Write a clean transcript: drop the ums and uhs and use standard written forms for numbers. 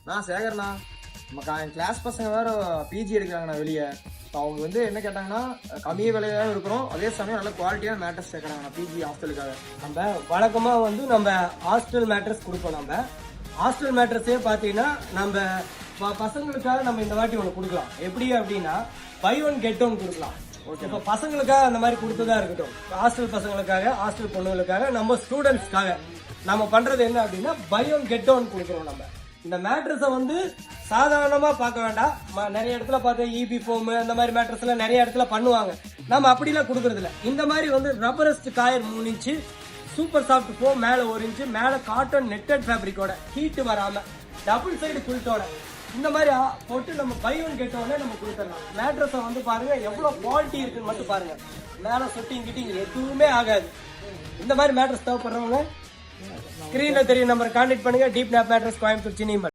நான் சேகர்ண்ணா. நம்ம என் கிளாஸ் பசங்க வேற பிஜி எடுக்கிறாங்கண்ணா வெளியே. அவங்க வந்து என்ன கேட்டாங்கன்னா கம்மி விலையாக இருக்கிறோம், அதே சமயம் நல்ல குவாலிட்டியான மேட்ரஸ் கேட்குறாங்கண்ணா பிஜி ஹாஸ்டலுக்காக. நம்ம வழக்கமாக வந்து நம்ம ஹாஸ்டல் மேட்ரஸ் கொடுப்போம். நம்ம ஹாஸ்டல் மேட்ரஸே பார்த்தீங்கன்னா நம்ம பசங்களுக்காக நம்ம இந்த வாட்டி ஒன்று கொடுக்கலாம். எப்படி அப்படின்னா பை ஒன் கெட் ஒன் கொடுக்கலாம். இப்போ பசங்களுக்காக அந்த மாதிரி கொடுத்ததா இருக்கட்டும், ஹாஸ்டல் பசங்களுக்காக, ஹாஸ்டல் பொண்ணுங்களுக்காக, நம்ம ஸ்டூடெண்ட்ஸ்க்காக நம்ம பண்றது என்ன அப்படின்னா பை ஒன் கெட் ஒன் கொடுக்குறோம். நம்ம இந்த மேட்ரஸை வந்து சாதாரணமா பார்க்க வேண்டாம். நிறைய இடத்துல பார்த்து இபி ஃபோம் அந்த மாதிரி மேட்ரஸ் எல்லாம் நிறைய இடத்துல பண்ணுவாங்க. நம்ம அப்படிலாம் கொடுக்கறது இல்லை. இந்த மாதிரி வந்து rubberised coir 3 inch, super soft foam மேல 1 இன்ச்சு, மேல காட்டன் நெட்டட் ஃபேப்ரிக்கோட, ஹீட் வராம டபுள் சைடு குல்ட்டோட இந்த மாதிரி போட்டு நம்ம பை ஒன் கெட் ஒன்னே நம்ம கொடுத்துடலாம். மேட்ரஸை வந்து பாருங்க எவ்வளவு குவாலிட்டி இருக்குன்னு மட்டும் பாருங்க. மேல சொட்டிங் கிட்டிங் எதுவுமே ஆகாது. இந்த மாதிரி மேட்ரஸ் தேவைப்படுறவங்க ஸ்கிரீன்ல தெரியும் நம்பர் கான்டாக்ட் பண்ணுங்க. Deep nap mattress Coimbatore சினிமல்.